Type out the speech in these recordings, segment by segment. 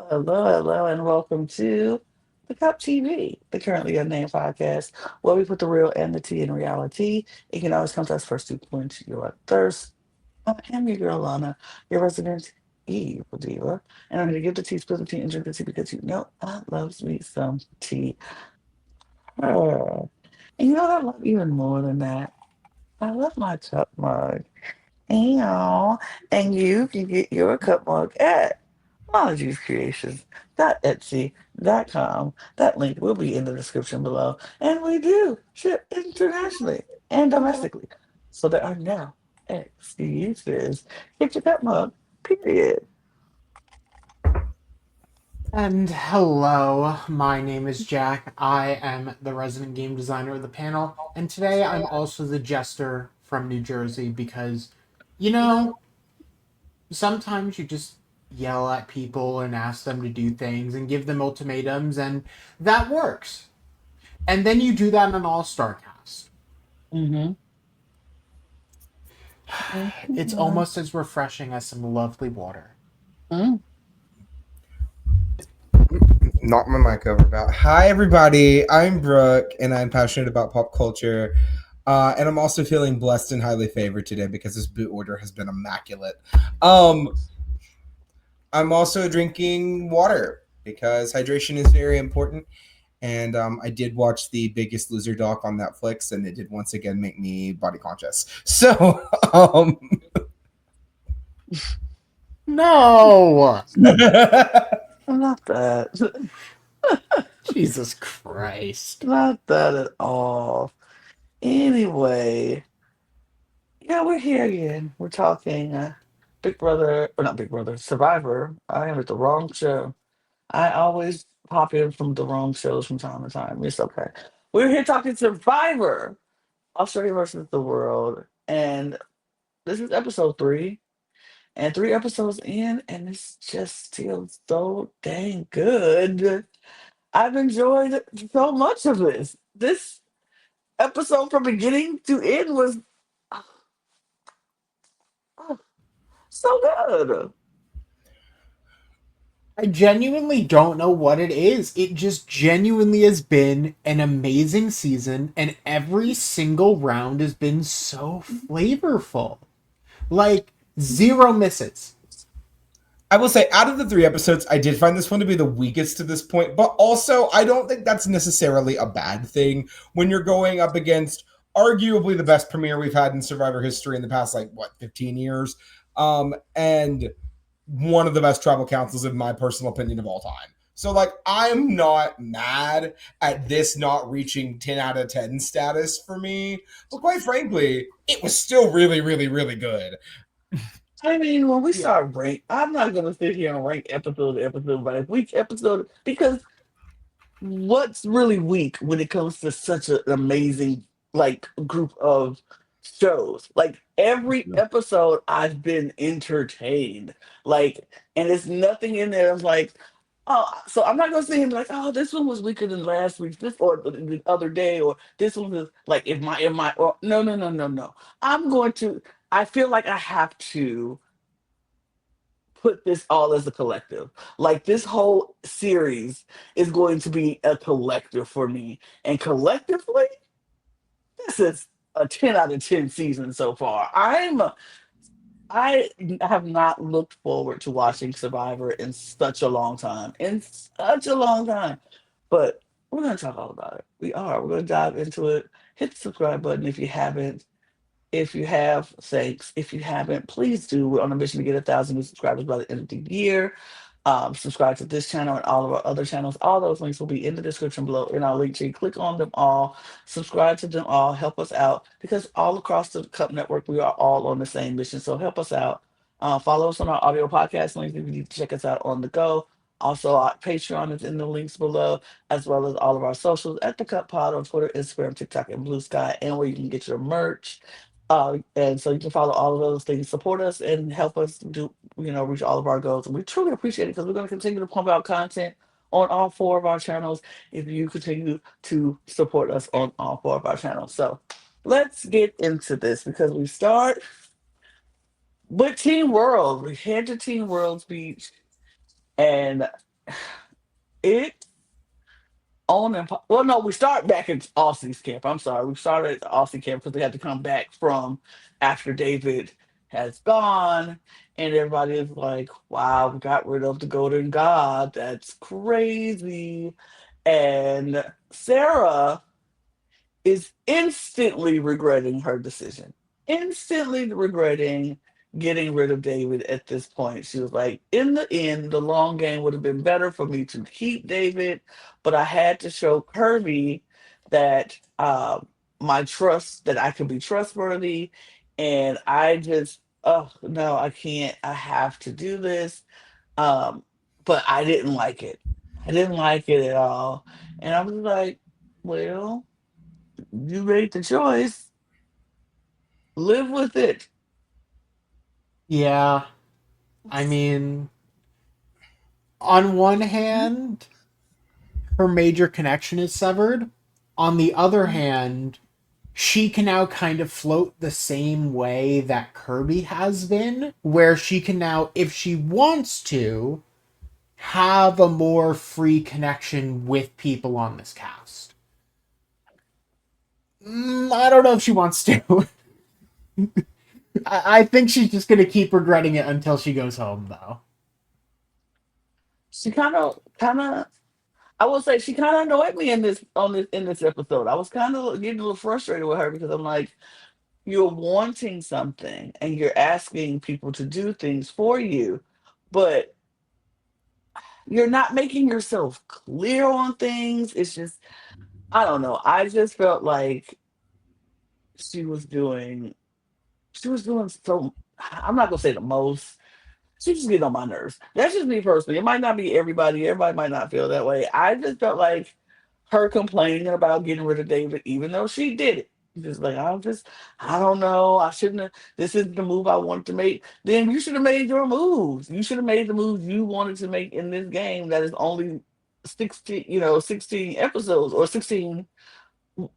Hello, and welcome to the Cup TV, the Currently Unnamed Podcast, where we put the real and the tea in reality. It can always come to us first to quench your thirst. I am your girl, Lana, your resident evil diva, and I'm going to give the tea, spill the tea, and drink the tea because you know I loves me some tea. And you know what I love even more than that? I love my cup mug. And you can get your cup mug at ologiescreations.etsy.com. That link will be in the description below. And we do ship internationally and domestically. So there are no excuses. Get your cup mug, period. And hello, my name is Jack. I am the resident game designer of the panel, and today I'm also the jester from New Jersey because, you know, sometimes you just yell at people and ask them to do things and give them ultimatums, and that works. And then you do that on All Star Cast. Mm-hmm. It's Mm-hmm. almost as refreshing as some lovely water. Knock my mic over about. Hi, everybody. I'm Brooke, and I'm passionate about pop culture. And I'm also feeling blessed and highly favored today because this boot order has been immaculate. Um, I'm also drinking water because hydration is very important. And I did watch the Biggest Loser doc on Netflix, and it did once again make me body conscious. So, No! Not that. Jesus Christ. Not that at all. Anyway, yeah, we're here again. We're talking Big Brother, or not Big Brother, Survivor. I am at the wrong show. I always pop in from the wrong shows from time to time. It's okay. We're here talking Survivor, Australia versus the world, and this is episode 3, and 3 episodes in, and it's just still so dang good. I've enjoyed so much of this. This episode from beginning to end was oh, oh, so good. I genuinely don't know what it is. It just genuinely has been an amazing season, and every single round has been so flavorful. Like, zero misses. I will say, out of the 3 episodes, I did find this one to be the weakest to this point, but also, I don't think that's necessarily a bad thing when you're going up against arguably the best premiere we've had in Survivor history in the past, 15 years, and one of the best tribal councils, in my personal opinion, of all time. So, I'm not mad at this not reaching 10 out of 10 status for me, but quite frankly, it was still really, really, really good. I mean, when we Yeah. start rank, I'm not gonna sit here and rank episode to episode by week episode because what's really weak when it comes to such an amazing group of shows? Like every episode, I've been entertained. Like, and it's nothing in there. I'm like, oh, so I'm not gonna sit here and be like, oh, this one was weaker than last week, this or the other day, or this one was like, if my, or no, no, no, no, no. I'm going to. I feel like I have to put this all as a collective. Like this whole series is going to be a collective for me. And collectively, this is a 10 out of 10 season so far. I have not looked forward to watching Survivor in such a long time. In such a long time. But we're gonna talk all about it. We are. We're gonna dive into it. Hit the subscribe button if you haven't. If you have, thanks. If you haven't, please do. We're on a mission to get 1,000 new subscribers by the end of the year. Subscribe to this channel and all of our other channels. All those links will be in the description below in our link tree. Click on them all, subscribe to them all, help us out because all across the Cup Network, we are all on the same mission. So help us out. Follow us on our audio podcast links if you need to check us out on the go. Also, our Patreon is in the links below, as well as all of our socials at the Cup Pod on Twitter, Instagram, TikTok, and Blue Sky, and where you can get your merch. And so you can follow all of those things, support us, and help us do, reach all of our goals. And we truly appreciate it because we're going to continue to pump out content on all 4 of our channels if you continue to support us on all 4 of our channels. So let's get into this because we start with Team World. We head to Team World's beach, and it well, no, we start back at Aussie's camp. I'm sorry, we started at the Aussie camp because they had to come back from after David has gone, and everybody is like, "Wow, we got rid of the Golden God. That's crazy." And Sarah is instantly regretting her decision, instantly regretting getting rid of David at this point. She was like, in the end, the long game would have been better for me to keep David, but I had to show Kirby that my trust, that I could be trustworthy. And I just, oh, no, I can't. I have to do this. Um, but I didn't like it. I didn't like it at all. And I was like, well, you made the choice. Live with it. Yeah, I mean, on one hand, her major connection is severed. On the other hand, she can now kind of float the same way that Kirby has been, where she can now, if she wants to, have a more free connection with people on this cast. I don't know if she wants to. I think she's just going to keep regretting it until she goes home, though. She kind of. I will say she kind of annoyed me in this episode. I was kind of getting a little frustrated with her because I'm like, you're wanting something and you're asking people to do things for you, but you're not making yourself clear on things. It's just, I don't know. I just felt like she was doing, she was doing so. I'm not gonna say the most. She just getting on my nerves. That's just me personally. It might not be everybody. Everybody might not feel that way. I just felt like her complaining about getting rid of David, even though she did it. Just like, I don't know. I shouldn't have. This isn't the move I wanted to make. Then you should have made your moves. You should have made the moves you wanted to make in this game that is only 16, 16 episodes or 16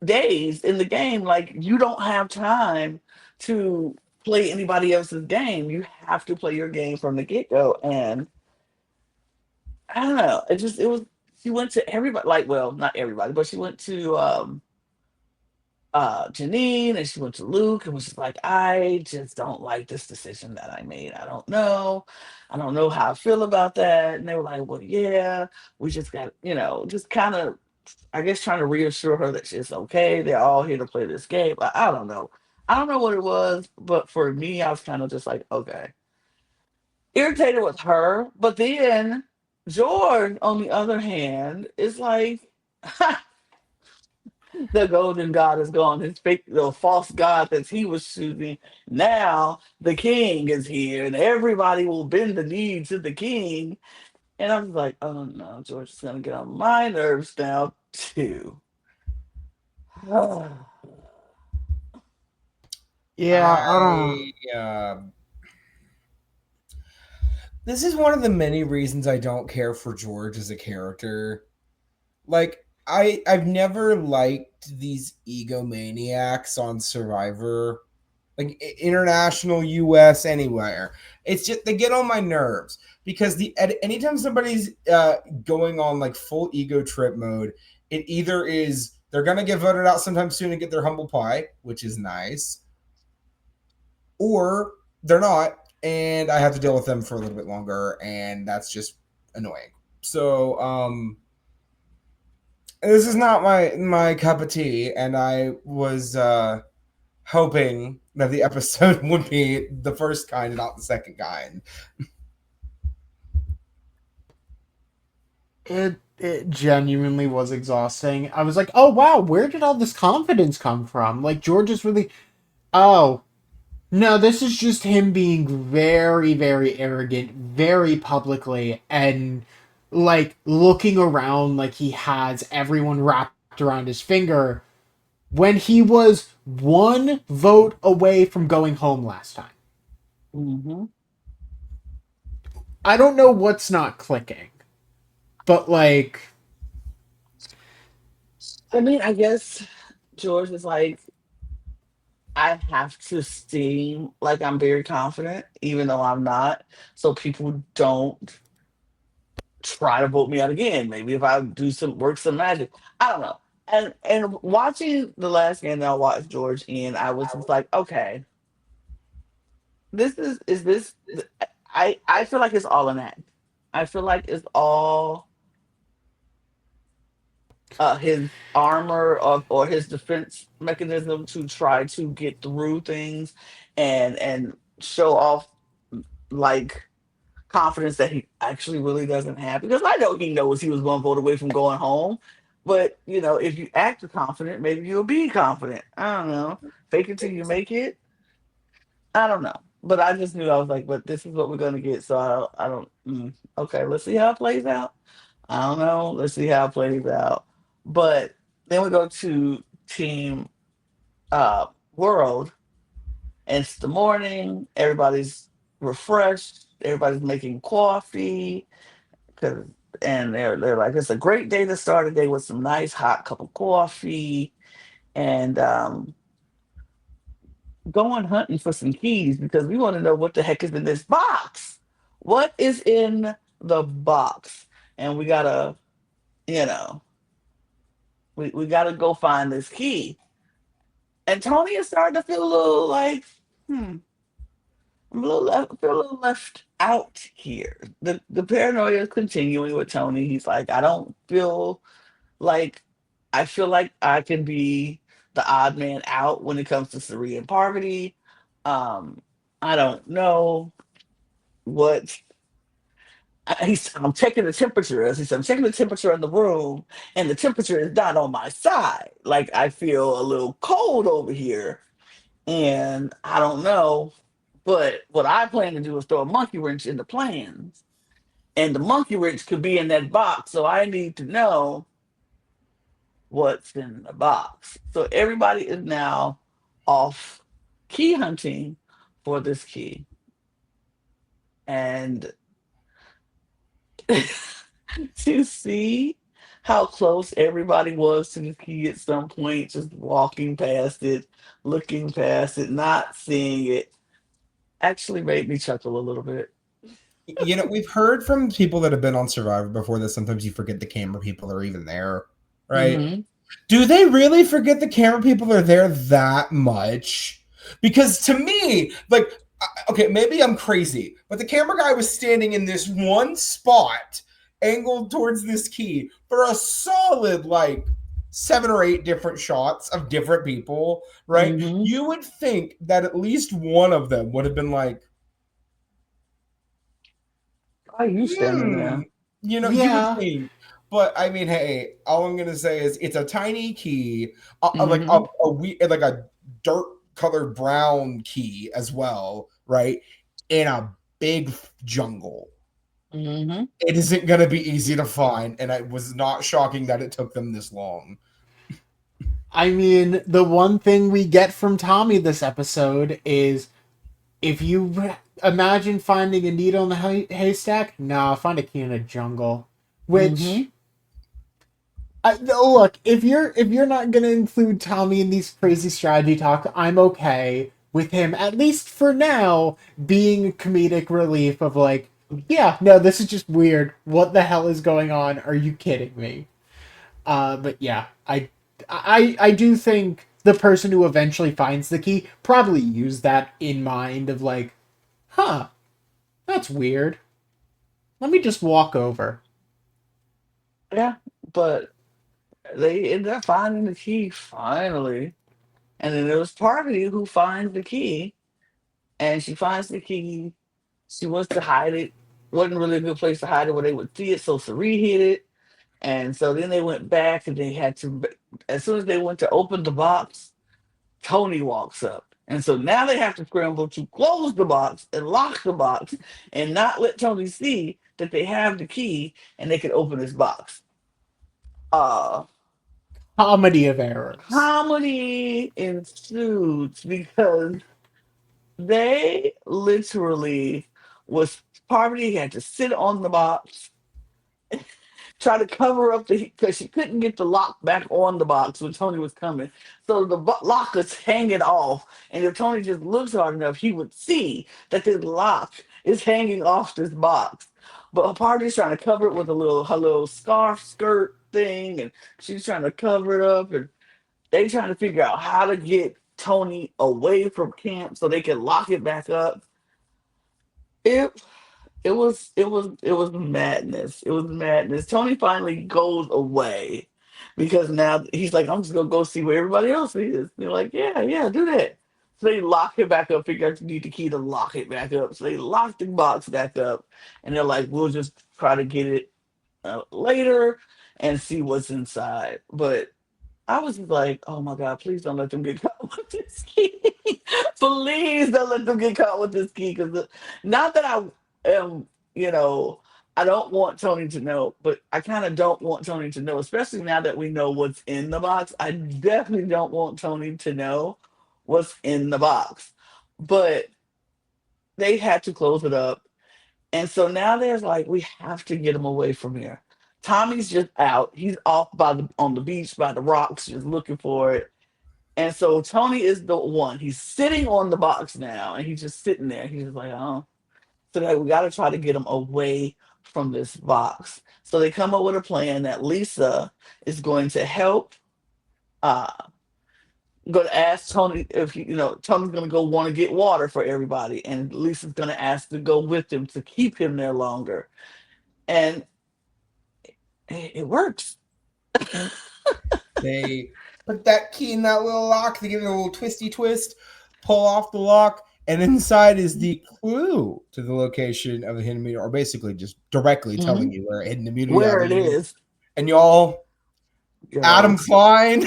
days in the game. Like, you don't have time to play anybody else's game. You have to play your game from the get go. And I don't know. It was. She went to everybody. Like, well, not everybody, but she went to Janine and she went to Luke and was just like, I just don't like this decision that I made. I don't know. I don't know how I feel about that. And they were like, well, yeah, we just got, just kind of, I guess, trying to reassure her that it's okay. They're all here to play this game. I don't know. I don't know what it was, but for me, I was kind of just like, okay. Irritated with her. But then George, on the other hand, is like, the golden god is gone. His fake, the false god that he was choosing. Now the king is here, and everybody will bend the knee to the king. And I'm like, oh no, George is gonna get on my nerves now too. Yeah, I don't. I this is one of the many reasons I don't care for George as a character. Like I've never liked these egomaniacs on Survivor, like international, US, anywhere. It's just they get on my nerves because anytime somebody's going on like full ego trip mode, it either is they're gonna get voted out sometime soon and get their humble pie, which is nice, or they're not, and I have to deal with them for a little bit longer, and that's just annoying. So this is not my cup of tea, and I was hoping that the episode would be the first kind, not the second kind. It genuinely was exhausting. I was like, oh wow, where did all this confidence come from? Like George is really. Oh no, this is just him being very, very arrogant, very publicly, and like looking around like he has everyone wrapped around his finger when he was one vote away from going home last time. Hmm. I don't know what's not clicking, but like, I mean, I guess George is like, I have to seem like I'm very confident, even though I'm not, so people don't try to vote me out again. Maybe if I do some work, some magic. I don't know. And watching the last game that I watched George in, I was just like, okay, this is this. I feel like it's all an act. I feel like it's all his armor or his defense mechanism to try to get through things and show off like confidence that he actually really doesn't have. Because I know he knows he was one vote away from going home. But you know, if you act confident, maybe you'll be confident. I don't know. Fake it till you make it. I don't know. But I just knew I was like, but this is what we're gonna get. So I don't. Okay, let's see how it plays out. I don't know. Let's see how it plays out. But then we go to Team World, and it's the morning. Everybody's refreshed. Everybody's making coffee, 'cause- and they're like, it's a great day to start a day with some nice hot cup of coffee, and going hunting for some keys because we want to know what the heck is in this box. What is in the box? And we gotta, you know, we gotta go find this key. And Tony is starting to feel a little like, hmm, I'm a little feel a little left out here. The paranoia is continuing with Tony. He's like, I don't feel like I feel like I can be the odd man out when it comes to Sari and Parvati. Um, I don't know what I'm checking the temperature. As he said, I'm checking the temperature in the room, and the temperature is not on my side. Like I feel a little cold over here, and I don't know. But what I plan to do is throw a monkey wrench in the plans, and the monkey wrench could be in that box. So I need to know what's in the box. So everybody is now off key hunting for this key. And to see how close everybody was to the key at some point, just walking past it, looking past it, not seeing it, actually made me chuckle a little bit. You know, we've heard from people that have been on Survivor before that sometimes you forget the camera people are even there, right? Hmm. Do they really forget the camera people are there that much? Because to me, like, okay, maybe I'm crazy, but the camera guy was standing in this one spot, angled towards this key for a solid, like, 7 or 8 different shots of different people, right? Hmm. You would think that at least one of them would have been like, Why are you standing hmm, there? you would Yeah. think. But I mean, hey, all I'm gonna say is it's a tiny key, like Hmm. like a dirt colored brown key as well, right? In a big jungle. Hmm. It isn't gonna be easy to find, and it was not shocking that it took them this long. I mean, the one thing we get from Tommy this episode is if you imagine finding a needle in a haystack, nah, find a key in a jungle. Hmm. Which, look, if you're not gonna include Tommy in these crazy strategy talk, I'm okay with him at least for now being a comedic relief of like, yeah, no, this is just weird. What the hell is going on? Are you kidding me? But yeah, I do think the person who eventually finds the key probably used that in mind of like, huh, that's weird. Let me just walk over. Yeah, but they ended up finding the key finally. And then there was Parvati who finds the key, and she finds the key. She wants to hide it. Wasn't really a good place to hide it where they would see it, so Sari hid it. And so then they went back and they had to, as soon as they went to open the box, Tony walks up. And so now they have to scramble to close the box and lock the box and not let Tony see that they have the key and they can open this box. Uh, Comedy of errors. Comedy ensues because they literally was Parvati had to sit on the box, try to cover up the because she couldn't get the lock back on the box when Tony was coming. So the lock is hanging off, and if Tony just looks hard enough, he would see that this lock is hanging off this box. But Parvati's trying to cover it with her little scarf skirt thing, and she's trying to cover it up, and they trying to figure out how to get Tony away from camp so they can lock it back up. It it was madness. It was madness. Tony finally goes away because now he's like, I'm just gonna go see where everybody else is. They're like, yeah, yeah, do that. So they lock it back up. Figure out you need the key to lock it back up. So they lock the box back up, and they're like, we'll just try to get it later and see what's inside. But I was like, oh my God, please don't let them get caught with this key. Please don't let them get caught with this key. Because not that I am, you know, I don't want Tony to know, but I kind of don't want Tony to know, especially now that we know what's in the box. I definitely don't want Tony to know what's in the box. But they had to close it up. And so now there's like, we have to get him away from here. Tommy's just out. He's off by the on the beach by the rocks, just looking for it. And so Tony is the one. He's sitting on the box now, and he's just sitting there. He's just like, oh. So like, we got to try to get him away from this box. So they come up with a plan that Lisa is going to help. Uh, going to ask Tony if Tony's going to go want to get water for everybody, and Lisa's going to ask to go with him to keep him there longer. And it works. They put that key in that little lock. They give it a little twisty twist, pull off the lock, and inside is the clue to the location of the hidden immunity, or basically just directly telling Mhm. you where a hidden immunity Where item it is. is. And y'all, Adam Yes. Klein,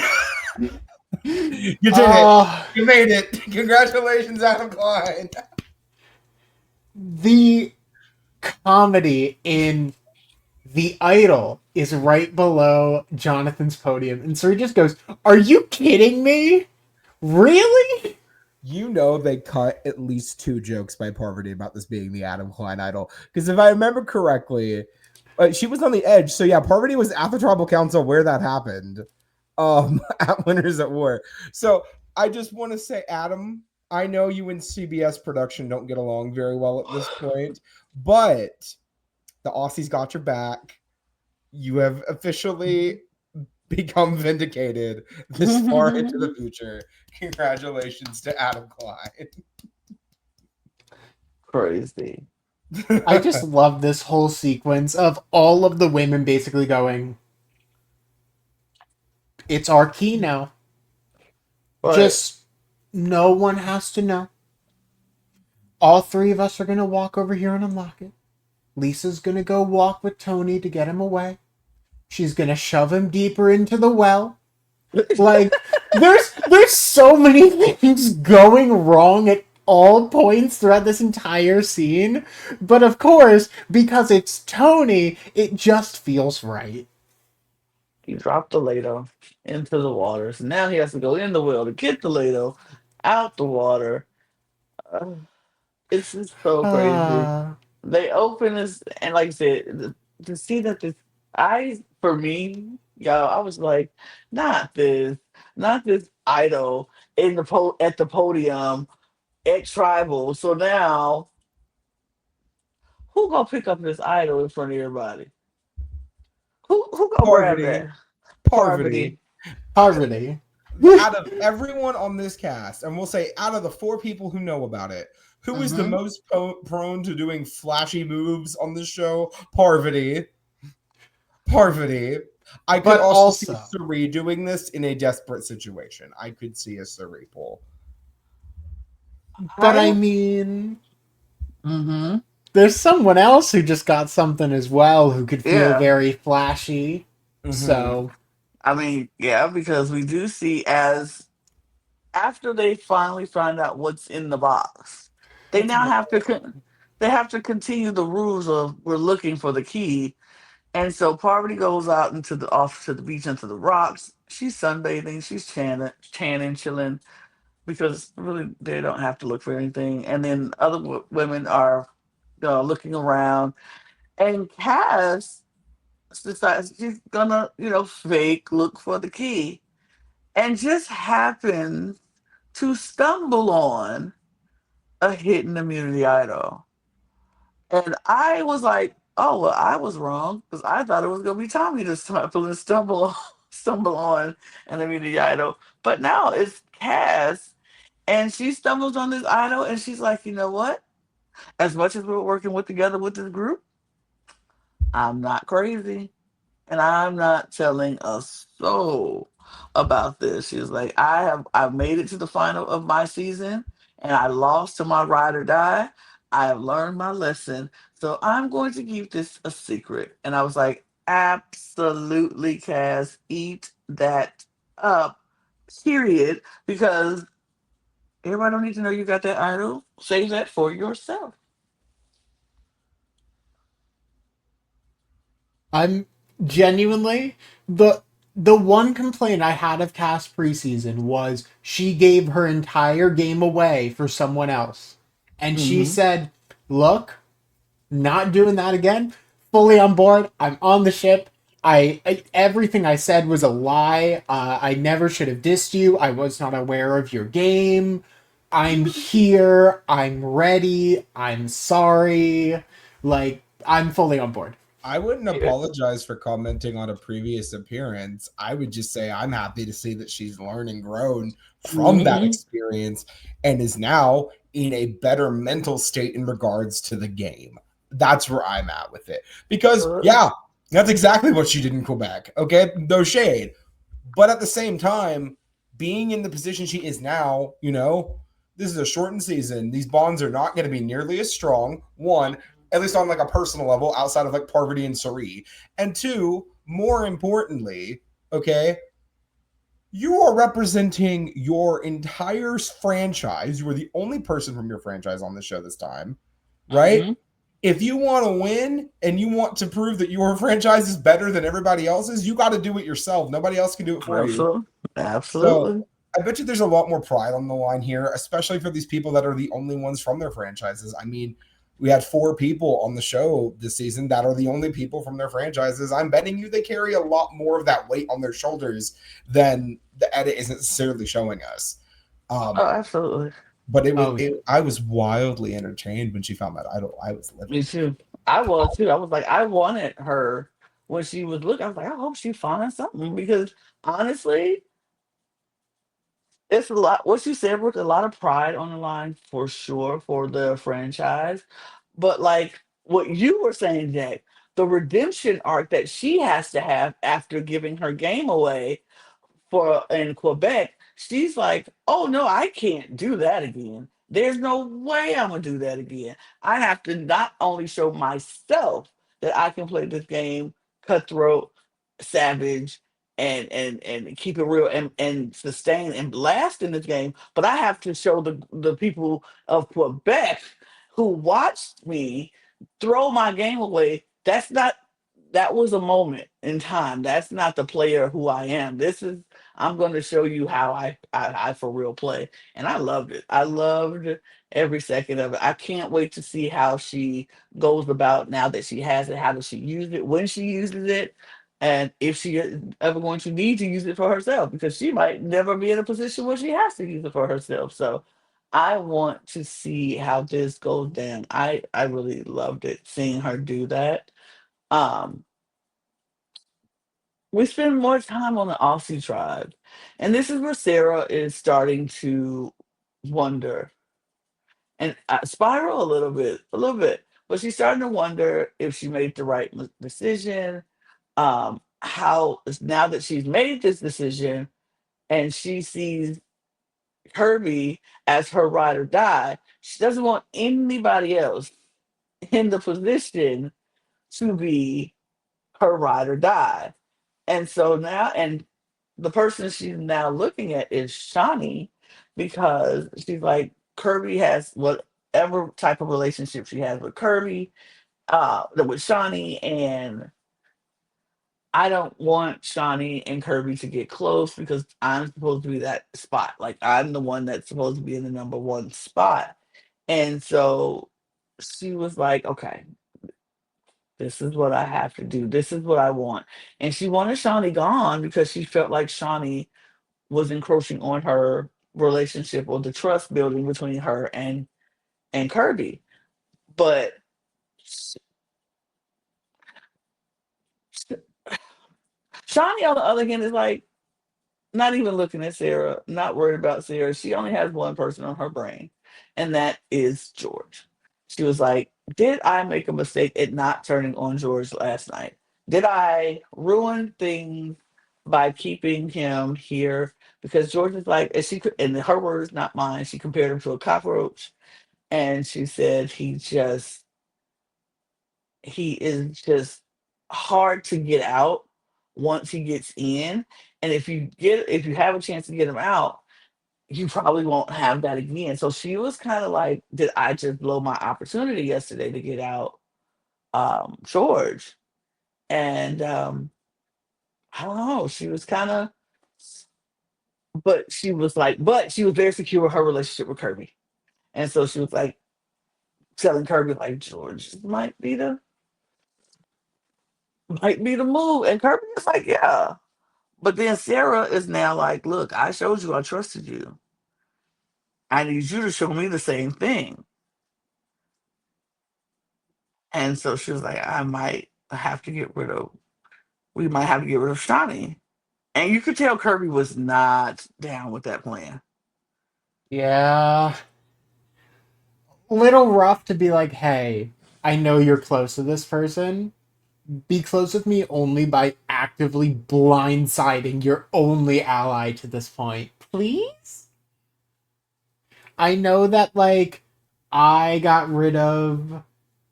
you did it. You made it. Congratulations, Adam Klein. The comedy in The Idol is right below Jonathan's podium. And so he just goes, "Are you kidding me? Really?" You know they cut at least 2 jokes by Parvati about this being the Adam Klein idol. Because if I remember correctly, she was on the edge. So yeah, Parvati was at the tribal council where that happened. At Winners at War. So I just want to say, Adam, I know you and CBS production don't get along very well at this point, but the Aussies got your back. You have officially become vindicated this far into the future. Congratulations to Adam Klein. Crazy. I just love this whole sequence of all of the women basically going, "It's our key now. But Just no one has to know. All 3 of us are going to walk over here and unlock it. Lisa's going to go walk with Tony to get him away. She's going to shove him deeper into the well." Like, there's so many things going wrong at all points throughout this entire scene. But of course, because it's Tony, it just feels right. he dropped the Lado into the water. So now he has to go in the well to get the Lado out the water. Uh, it's just so crazy. Ah. They open this, and like I said, to see that this, for me, y'all, I was like, not this idol in at the podium at Tribal. So now, who gonna pick up this idol in front of everybody? Who gonna grab Parvati. that? Parvati. Parvati. Poverty. Out of everyone on this cast, and we'll say out of the 4 people who know about it, who is the Mhm. most prone to doing flashy moves on this show? Parvati. Parvati. I could But also see also, Suri doing this in a desperate situation. I could see a Suri pull. but I I mean, mm-hmm. there's someone else who just got something as well who could feel Yeah. very flashy. So, I mean, yeah, because we do see as after they finally find out what's in the box, they What's in now the have to they have to continue the rules of we're looking for the key. And so Parvati goes out into the off to the beach into the rocks. She's sunbathing, she's tanning, chilling because really they don't have to look for anything. And then other women are looking around, and Cass decides she's gonna fake look for the key, and just happens to stumble on a hidden immunity idol. And I was like, Oh well, I was wrong because I thought it was gonna be Tommy to stumble and stumble on and I mean the idol. But now it's Cass, and she stumbles on this idol, and she's like, you know what? As much as we're working with together with this group, I'm not crazy. And I'm not telling a soul about this. She was like, I've made it to the final of my season and I lost to my ride or die. I have learned my lesson. So I'm going to keep this a secret. And I was like, absolutely, Cass, eat that up. Period. Because everybody don't need to know you got that idol. Save that for yourself. I'm genuinely the one complaint I had of Cass preseason was she gave her entire game away for someone else. And she Hmm. said, "Look, not doing that again. Fully on board. I'm on the ship. Everything I said was a lie. I never should have dissed you. I was not aware of your game. I'm here. I'm ready. I'm sorry. Like I'm fully on board." I wouldn't Yeah. apologize for commenting on a previous appearance. I would just say I'm happy to see that she's learned and grown from that Hmm. experience and is now in a better mental state in regards to the game. That's where I'm at with it. Because, yeah, that's exactly what she did in Quebec. Okay, no shade. But at the same time, being in the position she is now, this is a shortened season. These bonds are not going to be nearly as strong. One, at least on like a personal level, outside of like Parvati and Sari. And two, more importantly, okay, you are representing your entire franchise. You are the only person from your franchise on the show this time, right? Hmm. If you want to win and you want to prove that your franchise is better than everybody else's, you got to do it yourself. Nobody else can do it for you. Absolutely. So Absolutely. I bet you there's a lot more pride on the line here, especially for these people that are the only ones from their franchises. I mean, we had 4 people on the show this season that are the only people from their franchises. I'm betting you they carry a lot more of that weight on their shoulders than the edit is necessarily showing us. Oh, Um, absolutely. but it was Oh yeah. it, I was wildly entertained when she found that idol. I was Me livid. too. I was too. I was like, I wanted her when she was looking. I was like, I hope she finds something because honestly, it's a lot. What you said was a lot of pride on the line for sure for the franchise. But like what you were saying, Jack, the redemption arc that she has to have after giving her game away for in Quebec, she's like, "Oh no, I can't do that again. There's no way I'm gonna do that again. I have to not only show myself that I can play this game cutthroat, savage, and keep it real and sustain and last in this game, but I have to show the people of Quebec who watched me throw my game away. That was a moment in time. That's not the player who I am. This is I'm going to show you how I for real play. And I loved it. I loved every second of it. I can't wait to see how she goes about now that she has it. How does she use it? When she uses it? And if she is ever going to need to use it for herself, because she might never be in a position where she has to use it for herself. So I want to see how this goes down. I really loved it seeing her do that. Um, we spend more time on the Aussie tribe. And this is where Sarah is starting to wonder and spiral a little bit. But she's starting to wonder if she made the right decision. How now that she's made this decision and she sees Kirby as her ride or die, she doesn't want anybody else in the position to be her ride or die. And so now, and the person she's now looking at is Shawnee because she's like, Kirby has whatever type of relationship she has with Kirby, with Shawnee, and I don't want Shawnee and Kirby to get close because I'm supposed to be that spot. Like I'm the one that's supposed to be in the number one spot. And so she was like, okay, this is what I have to do. This is what I want. And she wanted Shawnee gone because she felt like Shawnee was encroaching on her relationship or the trust building between her and Kirby. But Shawnee, on the other hand, is like not even looking at Sarah, not worried about Sarah. She only has one person on her brain, and that is George. She was like, did I make a mistake at not turning on George last night? Did I ruin things by keeping him here? Because George is like, and she could, and her words, not mine, she compared him to a cockroach. And she said he is just hard to get out once he gets in. And if you have a chance to get him out, you probably won't have that again. So she was kind of like, did I just blow my opportunity yesterday to get out George? And I don't know. She was kind of, but she was like, but she was very secure with her relationship with Kirby. And so she was like telling Kirby like George might be the move. And Kirby is like, yeah. But then Sarah is now like, look, I showed you I trusted you. I need you to show me the same thing. And so she was like, we might have to get rid of Shawnee. And you could tell Kirby was not down with that plan. Yeah. Little rough to be like, hey, I know you're close to this person. Be close with me only by actively blindsiding your only ally to this point. Please? I know that like I got rid of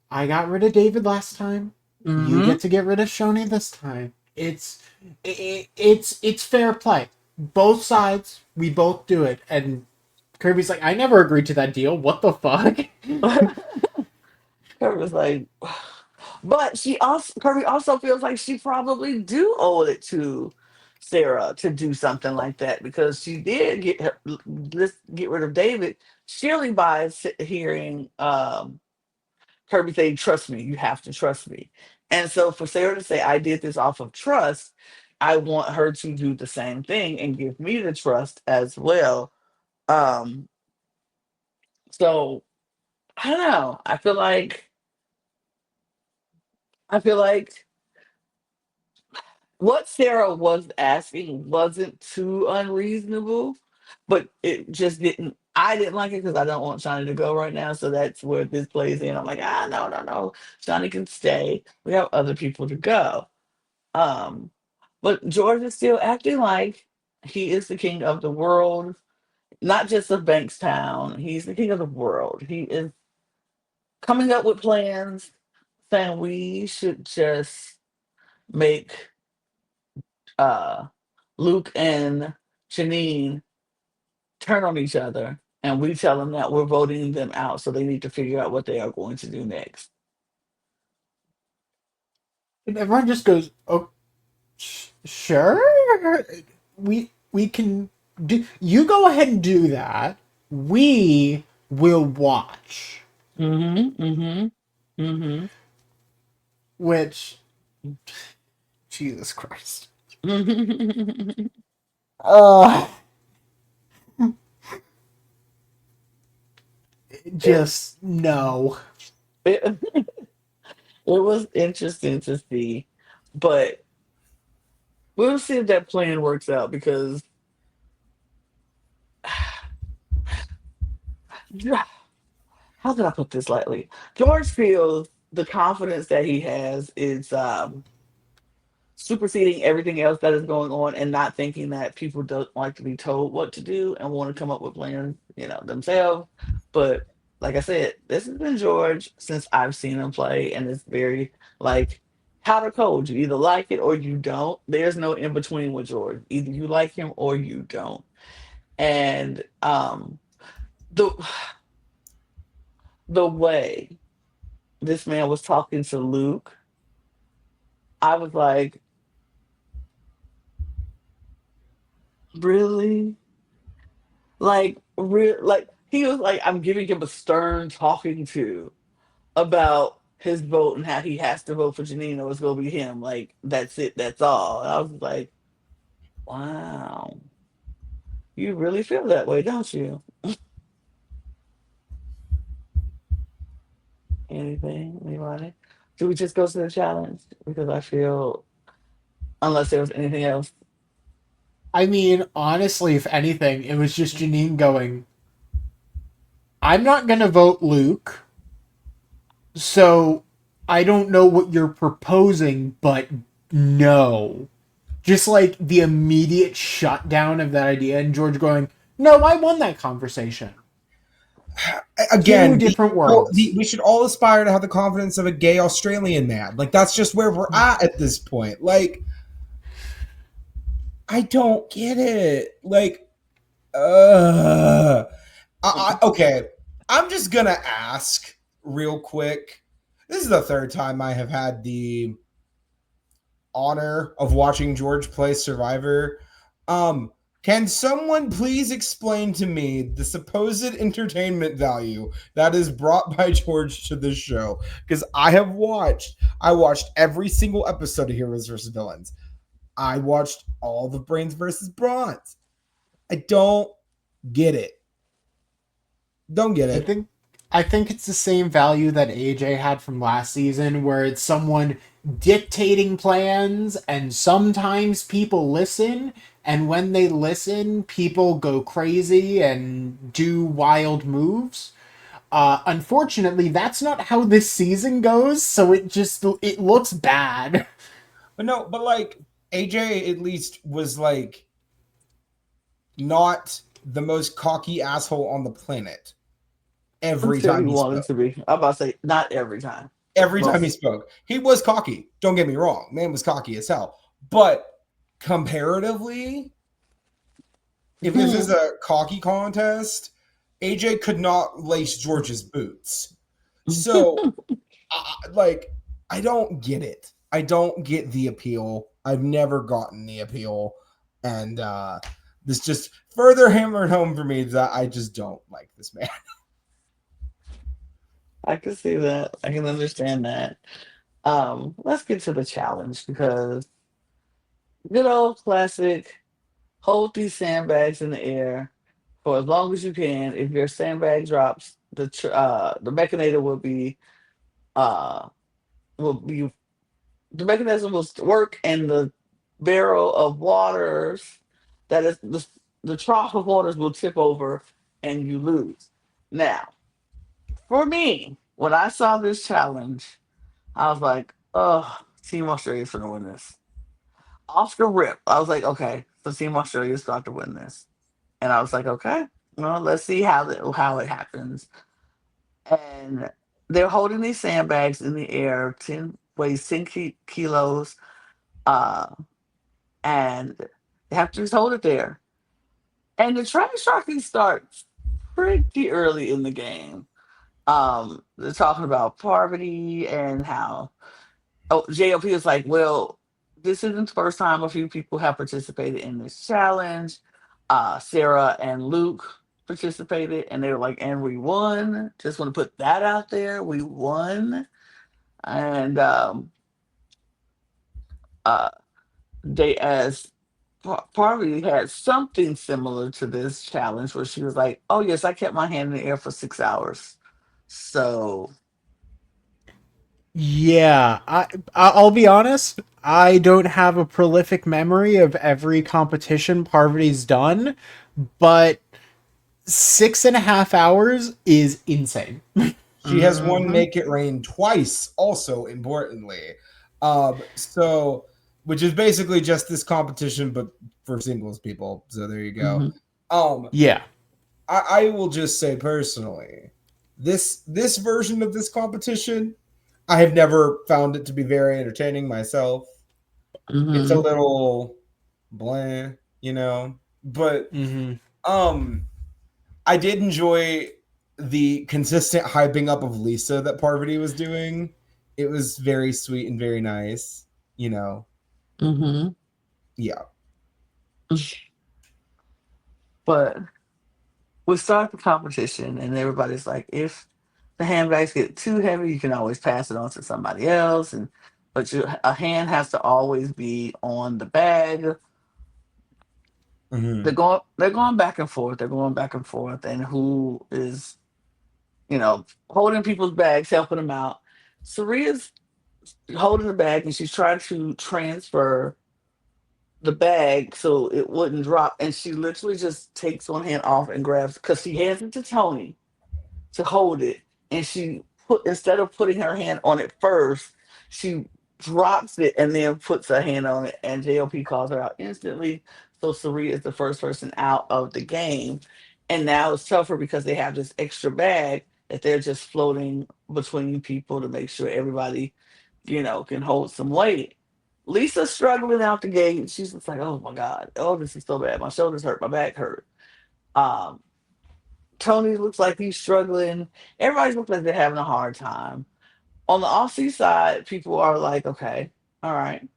I got rid of David last time. You Mm-hmm. get to get rid of Shoni this time. It's fair play. Both sides, we both do it. And Kirby's like, I never agreed to that deal. What the fuck? Kirby was like, but Kirby also feels like she probably do owe it to Sarah to do something like that because she did let's get rid of David surely by hearing Kirby say, trust me, you have to trust me. And so for Sarah to say, I did this off of trust, I want her to do the same thing and give me the trust as well. Um, so I don't know. I feel like what Sarah was asking wasn't too unreasonable, but it just didn't. I didn't like it because I don't want Shawnee to go right now. So that's where this plays in. I'm like, no, no, no. Shawnee can stay. We have other people to go. Um, but George is still acting like he is the king of the world, not just of Bankstown. He's the king of the world. He is coming up with plans saying we should just make uh, Luke and Janine turn on each other, and we tell them that we're voting them out, so they need to figure out what they are going to do next. And everyone just goes, oh, sure. We can do. You go ahead and do that. We will watch. Mm-hmm. Mm-hmm. Mm-hmm. Which, Jesus Christ. Mm-hmm. Uh, it, just no. it, it was interesting to see, but we'll see if that plan works out because how can I put this lightly? George feels the confidence that he has is superseding everything else that is going on and not thinking that people don't like to be told what to do and want to come up with plans, themselves. But like I said, this has been George since I've seen him play, and it's very like hot or cold. You either like it or you don't. There's no in between with George. Either you like him or you don't. And the the way this man was talking to Luke, I was like, really? Like he was like, I'm giving him a stern talking to about his vote and how he has to vote for Janine or it's gonna be him. Like that's it, that's all. And I was like, wow, you really feel that way, don't you? Anything, anybody? Do we just go to the challenge? Because I feel unless there was anything else. I mean, honestly, if anything, it was just Janine going, I'm not going to vote Luke, so I don't know what you're proposing, but no. Just like the immediate shutdown of that idea, and George going, no, I won that conversation. Two Again, different worlds. we should all aspire to have the confidence of a gay Australian man. Like, that's just where we're at this point. Like, I don't get it. Like, okay. I'm just gonna ask real quick. This is the third time I have had the honor of watching George play Survivor. Can someone please explain to me the supposed entertainment value that is brought by George to this show? Because I watched every single episode of Heroes vs. Villains. I watched all the Brains versus Bronze. I don't get it. Don't get I it. think I think it's the same value that AJ had from last season, where it's someone dictating plans, and sometimes people listen, and when they listen, people go crazy and do wild moves. Unfortunately, that's not how this season goes, so it looks bad. But no, but like AJ at least was like not the most cocky asshole on the planet every Until he time he wanted spoke. to be. I'm about to say not every time. Every time he Most. spoke, he was cocky. Don't get me wrong, man was cocky as hell. But comparatively, if this is a cocky contest, AJ could not lace George's boots. So, like, I don't get it. I don't get the appeal. I've never gotten the appeal, and this just further hammered home for me that I just don't like this man. I can see that. I can understand that. Let's get to the challenge because good old classic, hold these sandbags in the air for as long as you can. If your sandbag drops, the mechanizer uh will be the mechanism will work, and the barrel of waters, that is the trough of waters, will tip over and you lose. Now, for me, when I saw this challenge, I was like, oh, Team Australia's gonna win this. Oscar rip. I was like, okay, so Team Australia's got to win this. And I was like, okay, well, let's see how it happens. And they're holding these sandbags in the air, 10 weighs 10 kilos, uh, and they have to just hold it there. And the trash talking starts pretty early in the game. They're talking about poverty and how JLP is like, well, this isn't the first time a few people have participated in this challenge. Sarah and Luke participated, and they were like, and we won. Just want to put that out there. We won. And uh, they, as Parvati had something similar to this challenge where she was like, oh, yes, I kept my hand in the air for 6 hours. So, Yeah, I'll be honest. I don't have a prolific memory of every competition Parvati's done, but 6.5 hours is insane. She has won mhm, Make It Rain twice, also importantly. So which is basically just this competition, but for singles people. So there you go. mhm. Um, Yeah. I will just say personally, this version of this competition, I have never found it to be very entertaining myself. It's a Mhm. little bland, you know. But Mm-hmm. um I did enjoy the consistent hyping up of Lisa that Parvati was doing. It was very sweet and very nice, you know. Mhm. Yeah. But we start the competition, and everybody's like, if the handbags get too heavy, you can always pass it on to somebody else, and a hand has to always be on the bag. Hmm. They're going back and forth. They're going back and forth, and who is holding people's bags, helping them out. Saria's holding the bag, and she's trying to transfer. the bag so it wouldn't drop, and she literally just takes one hand off and grabs because she hands it to Tony to hold it, and she put instead of putting her hand on it first, she drops it and then puts her hand on it, and JLP calls her out instantly. So Sari is the first person out of the game, and now it's tougher because they have this extra bag that they're just floating between people to make sure everybody, can hold some weight. Lisa's struggling out the gate. She's just like, "Oh my god, oh this is so bad. My shoulders hurt, my back hurt." Um, Tony looks like he's struggling. Everybody looks like they're having a hard time. On the Aussie side, people are like, okay, all right,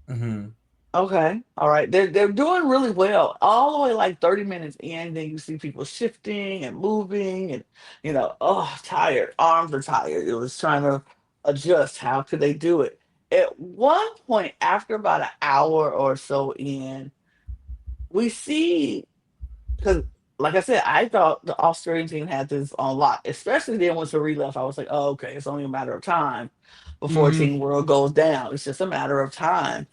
Mm-hmm. okay, all right. They're doing really well. All the way like 30 minutes in, then you see people shifting and moving and oh tired. Arms are tired. It was trying to adjust. How could they do it? At one point, after about an hour or so in, we see because like I said, I thought the Australian team had this on lock, especially then once the left. I was like, oh, okay, it's only a matter of time before Mm-hmm. Team World goes down. It's just a matter of time.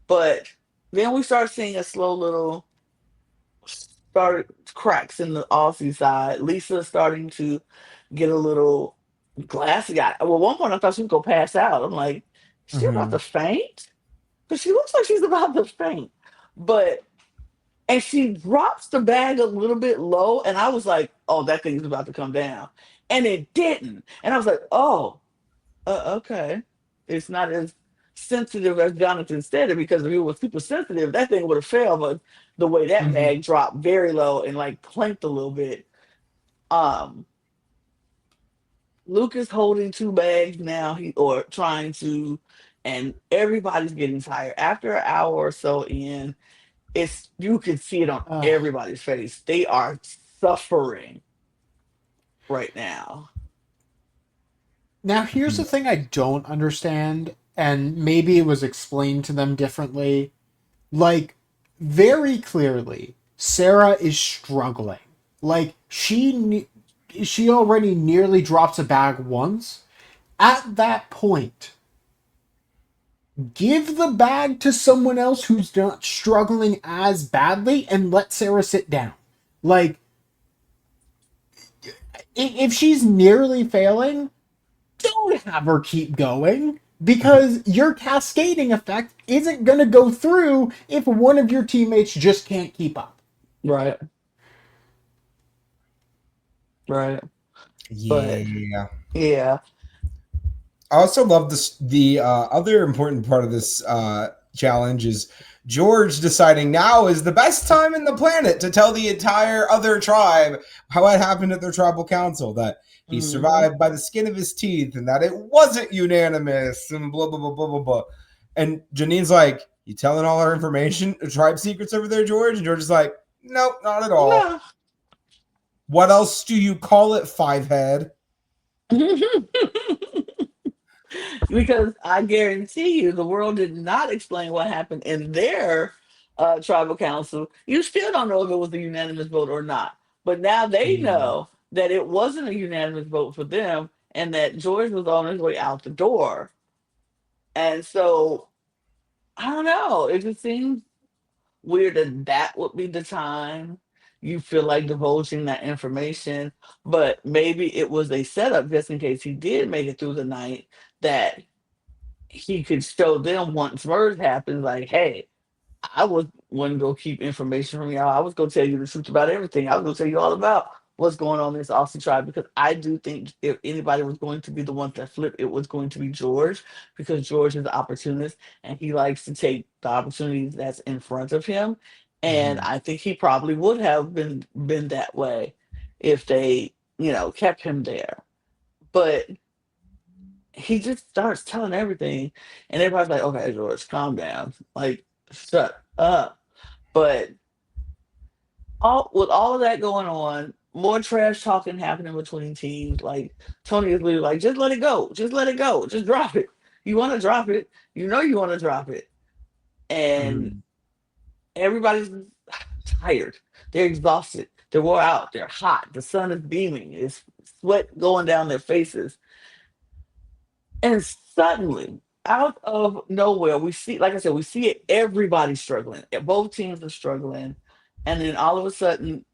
But then we start seeing a slow little start cracks in the Aussie side. Lisa starting to get a little glassy eyed. Well, at one point I thought she was gonna pass out. I'm like, is she about Mm-hmm. to faint? Because she looks like she's about to faint. But and she drops the bag a little bit low, and I was like, "Oh, that thing's about to come down," and it didn't. And I was like, "Oh, okay, it's not as sensitive as Jonathan said it because if it was super sensitive, that thing would have fell." But the way that Mm-hmm. bag dropped very low and like planked a little bit, um, Luke is holding two bags now, he or trying to, and everybody's getting tired after an hour or so in. It's you can see it on everybody's face. They are suffering right now. Now, here's the thing I don't understand, and maybe it was explained to them differently. Like, very clearly, Sarah is struggling. Like, she already nearly drops a bag once. At that point, give the bag to someone else who's not struggling as badly and let Sarah sit down. Like, if she's nearly failing, don't have her keep going because your cascading effect isn't going to go through if one of your teammates just can't keep up. Right, right. But Yeah. yeah. I also love this. The other important part of this challenge is George deciding now is the best time in the planet to tell the entire other tribe how it happened at their tribal council, that he Hmm. survived by the skin of his teeth and that it wasn't unanimous and blah blah blah blah blah blah. And Janine's like, "You telling all our information, tribe secrets over there, George?" And George is like, "Nope, not at all. No. What else do you call it, five head?" Because I guarantee you, the world did not explain what happened in their tribal council. You still don't know if it was a unanimous vote or not. But now they Mm. know that it wasn't a unanimous vote for them and that George was on his way out the door. And so I don't know. It just seems weird that that would be the time you feel like divulging that information. But maybe it was a setup just in case he did make it through the night that he could show them once merge happens, like, hey, I was wasn't gonna keep information from y'all. I was gonna tell you the truth about everything. I was gonna tell you all about what's going on in this Austin tribe because I do think if anybody was going to be the one that flipped, it was going to be George because George is an opportunist and he likes to take the opportunities that's in front of him. And Mhm. I think he probably would have been that way if they, kept him there. But he just starts telling everything, and everybody's like, "Okay, George, calm down. Like, shut up." But all with all of that going on, more trash talking happening between teams. Like Tony is literally like, "Just let it go. Just let it go. Just drop it. You want to drop it. You know you want to drop it." And Mhm. everybody's tired. They're exhausted. They're wore out. They're hot. The sun is beaming. It's sweat going down their faces. And suddenly, out of nowhere, we see, like I said, we see it. Everybody's struggling. Both teams are struggling, and then all of a sudden,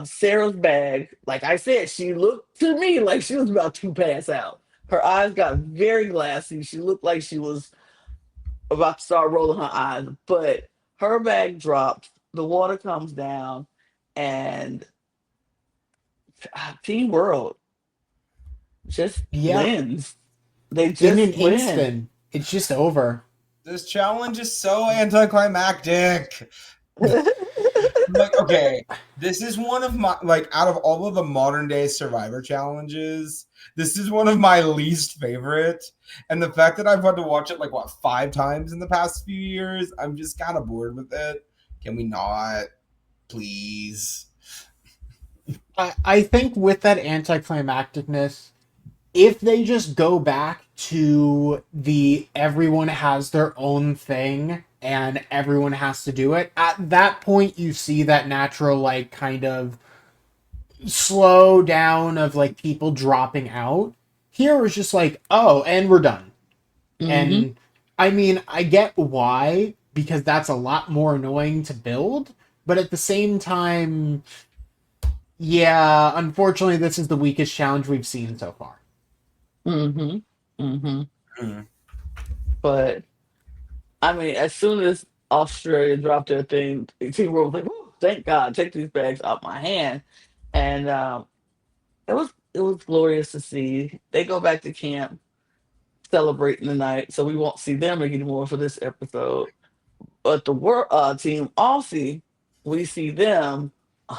Sarah's bag, like I said, she looked to me like she was about to pass out. Her eyes got very glassy. She looked like she was about to start rolling her eyes, but her bag drops. The water comes down, and Team World just Yeah, wins. They in just an win. instant, it's just over. This challenge is so anticlimactic. Like, okay, this is one of my, like, out of all of the modern day Survivor challenges, this is one of my least favorite. And the fact that I've had to watch it like what 5 times in the past few years, I'm just kind of bored with it. Can we not, please? I think with that anticlimacticness, if they just go back to the everyone has their own thing and everyone has to do it, at that point you see that natural, like, kind of slow down of like people dropping out. Here was just like, oh, and we're done. Hmm. And I mean, I get why, because that's a lot more annoying to build, but at the same time, yeah, unfortunately, this is the weakest challenge we've seen so far. Hmm. Hmm. Mm. But I mean, as soon as Australia dropped their thing, Team World was like, "Whew, thank God, take these bags out my hand." And it was glorious to see. They go back to camp celebrating the night, so we won't see them anymore for this episode. But the world team Aussie, we see them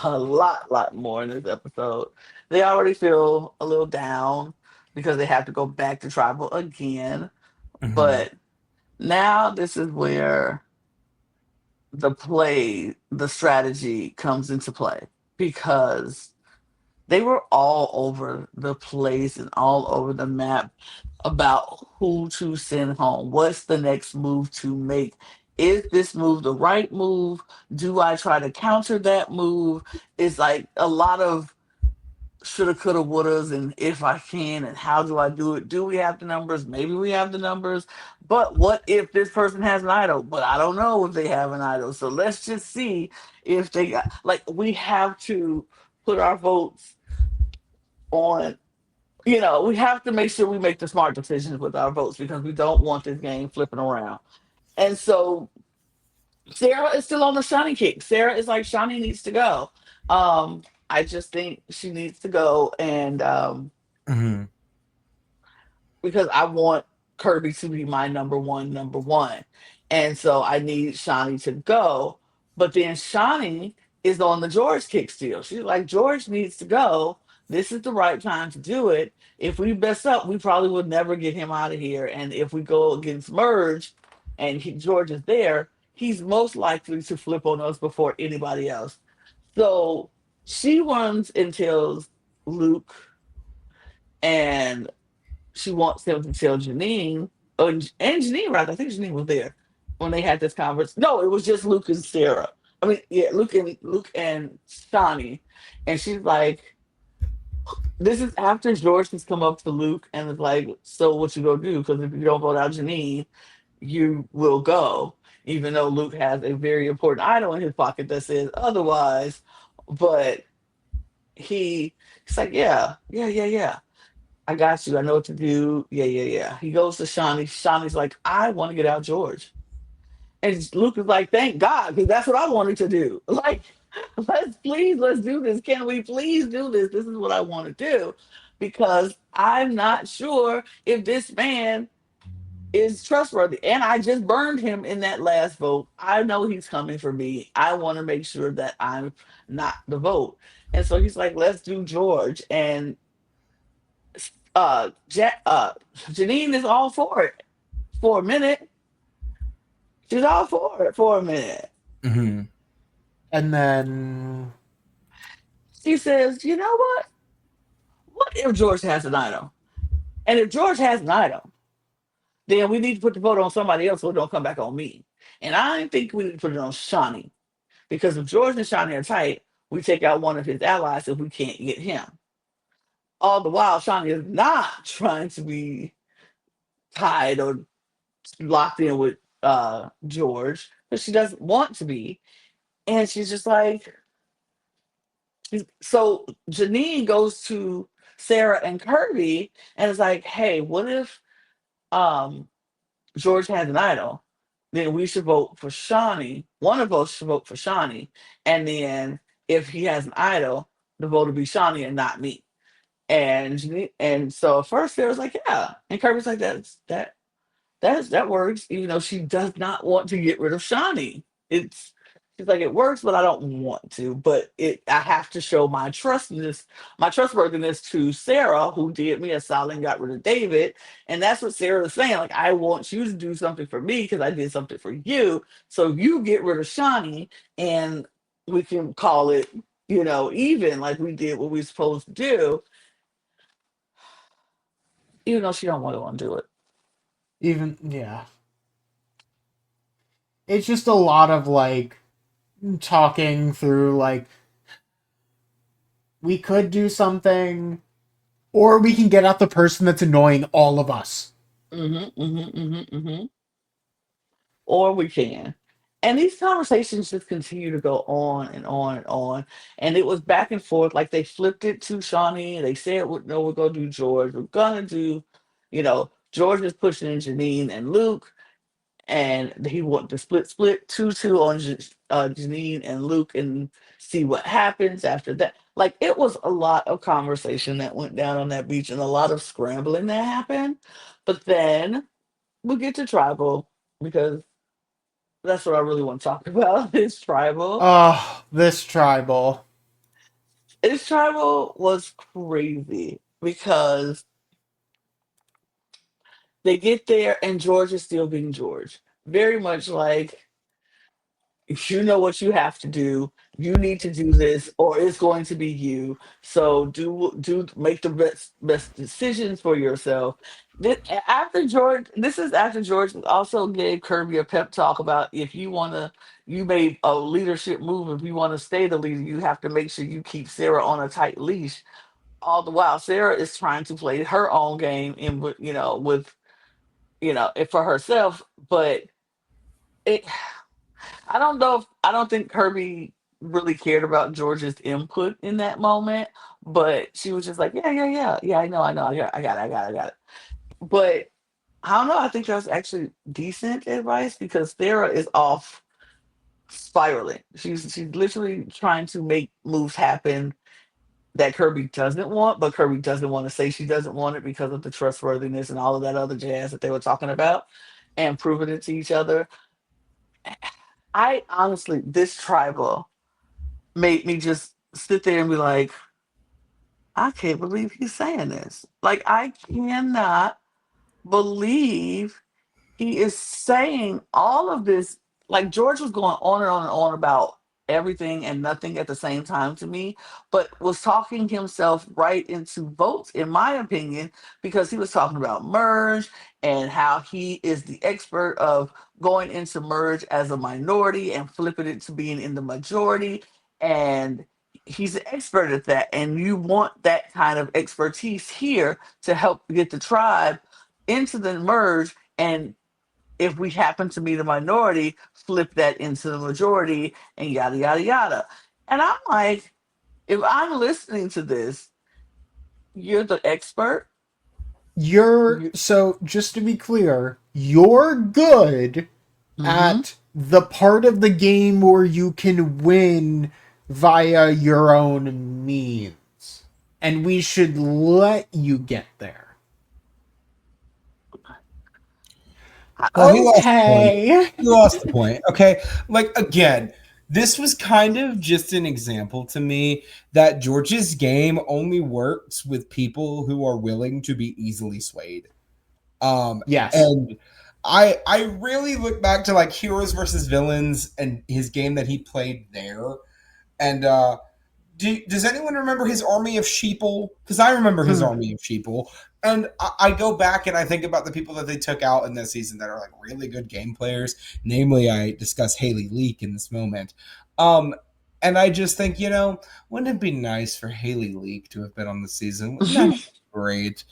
a lot more in this episode. They already feel a little down because they have to go back to tribal again. Mhm. But now this is where the strategy comes into play because they were all over the place and all over the map about who to send home. What's the next move to make? Is this move the right move? Do I try to counter that move? It's like a lot of shoulda, coulda, wouldas, and if I can, and how do I do it? Do we have the numbers? Maybe we have the numbers. But what if this person has an idol? But I don't know if they have an idol. So let's just see if they got, like, we have to put our votes on, we have to make sure we make the smart decisions with our votes because we don't want this game flipping around. And so Sarah is still on the Shawnee kick. Sarah is like, Shawnee needs to go. I just think she needs to go, and Mhm. because I want Kirby to be my number one. And so I need Shawnee to go. But then Shawnee is on the George kick still. She's like, George needs to go. This is the right time to do it. If we mess up, we probably would never get him out of here. And if we go against Merge and George is there, he's most likely to flip on us before anybody else. So she runs and tells Luke, and she wants him to tell Janine, and Janine, right? I think Janine was there when they had this conversation. No, it was just Luke and Sarah. I mean, yeah, Luke and Shawnee, and she's like, this is after George has come up to Luke and is like, so what you gonna do? Because if you don't vote out Janine, you will go. Even though Luke has a very important idol in his pocket that says otherwise, but he he's like, yeah, yeah, yeah, yeah. I got you. I know what to do. Yeah, yeah, yeah. He goes to Shawnee. Shawnee's like, I want to get out George. And Luke is like, thank God, because that's what I wanted to do. Like, let's do this. Can we please do this? This is what I want to do. Because I'm not sure if this man is trustworthy. And I just burned him in that last vote. I know he's coming for me. I want to make sure that I'm not the vote. And so he's like, let's do George. And Janine is all for it for a minute. She's all for it for a minute. Mhm. And then, She says, you know what? What if George has an item? And if George has an item, then we need to put the vote on somebody else so it don't come back on me. And I think we need to put it on Shawnee. Because if George and Shawnee are tight, we take out one of his allies if we can't get him. All the while, Shawnee is not trying to be tied or locked in with George, but she doesn't want to be. And she's just like, so Janine goes to Sarah and Kirby and is like, hey, what if um George has an idol? Then we should vote for Shawnee. One of us should vote for Shawnee. And then if he has an idol, the vote will be Shawnee and not me. And so at first Sarah's like, yeah. And Kirby's like, that works, even though she does not want to get rid of Shawnee. It's She's like, it works, but I don't want to. But I have to show my trustworthiness to Sarah, who did me a solid and got rid of David. And that's what Sarah is saying. Like, I want you to do something for me because I did something for you. So you get rid of Shawnee and we can call it, even like we did what we were supposed to do, even though she don't want to do it. Even yeah, it's just a lot of like talking through like we could do something, or we can get out the person that's annoying all of us. Or we can. And these conversations just continue to go on and on and on. And it was back and forth. Like they flipped it to Shawnee and they said, no, we're going to do George. We're going to do, George is pushing in Janine and Luke. And he wanted to split 2-2 on Janine and Luke and see what happens after that. Like it was a lot of conversation that went down on that beach and a lot of scrambling that happened. But then we'll get to tribal because that's what I really want to talk about. Is tribal. Oh, this tribal. This tribal was crazy because they get there and George is still being George. Very much like, if you know what you have to do, you need to do this, or it's going to be you. So make the best decisions for yourself. This is after George also gave Kirby a pep talk about if you made a leadership move. If you want to stay the leader, you have to make sure you keep Sarah on a tight leash. All the while, Sarah is trying to play her own game in with it for herself, but it. I don't think Kirby really cared about George's input in that moment, but she was just like, yeah, yeah, yeah, yeah. I know, I got it. But I don't know. I think that's actually decent advice because Sarah is off spiraling. She's literally trying to make moves happen that Kirby doesn't want, but Kirby doesn't want to say she doesn't want it because of the trustworthiness and all of that other jazz that they were talking about and proving it to each other. I honestly, this tribal made me just sit there and be like, I can't believe he's saying this. Like, I cannot believe he is saying all of this. Like George was going on and on and on about everything and nothing at the same time to me, but was talking himself right into votes, in my opinion, because he was talking about merge and how he is the expert of going into merge as a minority and flipping it to being in the majority. And he's an expert at that. And you want that kind of expertise here to help get the tribe into the merge. And if we happen to be the minority, flip that into the majority and yada, yada, yada. And I'm like, if I'm listening to this, you're the expert. You're You, so just to be clear, you're good mm-hmm. at the part of the game where you can win via your own means. And we should let you get there. Well, he lost the point. Okay. He lost the point. Okay. Like, again, this was kind of just an example to me that George's game only works with people who are willing to be easily swayed. Yes. And I really look back to like heroes versus villains and his game that he played there. And does anyone remember his army of sheeple? Because I remember his army of sheeple. And I go back and I think about the people that they took out in this season that are like really good game players. Namely, I discuss Haley Leak in this moment. And I just think, wouldn't it be nice for Haley Leak to have been on the season? Wouldn't that be great?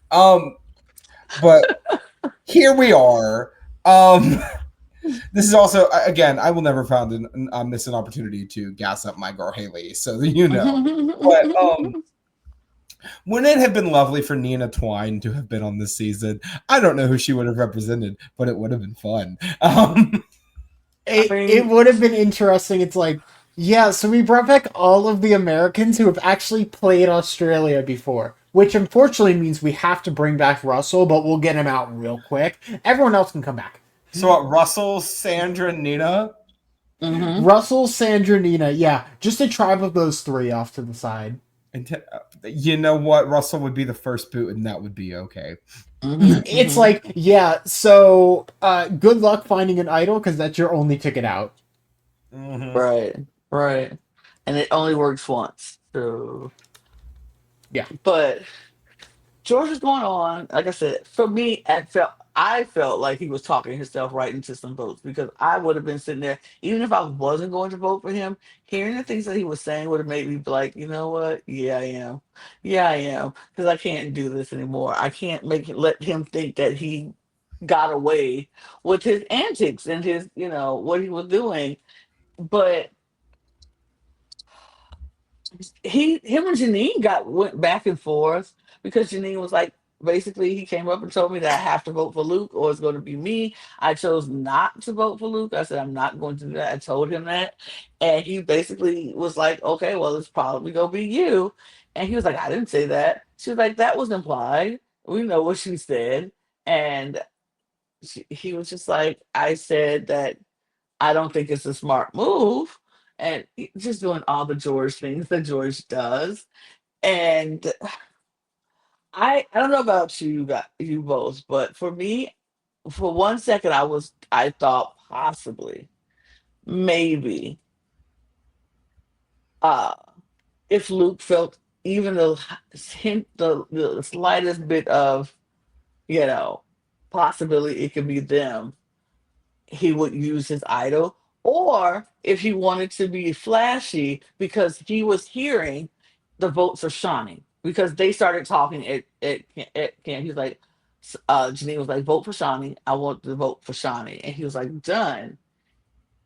But here we are. This is also, again, I will never miss an opportunity to gas up my girl Haley, so that you know. But wouldn't it have been lovely for Nina Twine to have been on this season? I don't know who she would have represented, but it would have been fun. I It mean, would have been interesting. It's like, yeah, so we brought back all of the Americans who have actually played Australia before, which unfortunately means we have to bring back Russell, but we'll get him out real quick. Everyone else can come back. So what, Russell, Sandra, Nina? mhm. Russell, Sandra, Nina, yeah, just a tribe of those three off to the side. And you know what? Russell would be the first boot, and that would be okay. It's like, yeah, so good luck finding an idol because that's your only ticket out. Mm-hmm. Right, right. And it only works once. So, Yeah. but George is going on. Like I said, for me, I felt like he was talking himself right into some votes because I would have been sitting there, even if I wasn't going to vote for him, hearing the things that he was saying would have made me be like, you know what? Yeah, I am. Yeah, I am. Because I can't do this anymore. I can't let him think that he got away with his antics and his, what he was doing. But him and Janine went back and forth because Janine was like, basically, he came up and told me that I have to vote for Luke or it's going to be me. I chose not to vote for Luke. I said I'm not going to do that. I told him that, and he basically was like, okay, well, it's probably going to be you. And he was like, I didn't say that. She was like, that was implied. We know what she said, and he was just like, I said that I don't think it's a smart move. And just doing all the George things that George does. And I don't know about you both, but for me, for 1 second, I thought possibly, maybe, uh, if Luke felt even the slightest bit of, you know, possibility it could be them, he would use his idol, or if he wanted to be flashy because he was hearing the votes for Shawnee because they started talking at camp. He's like, Janine was like, vote for Shawnee. I want to vote for Shawnee. And he was like, done,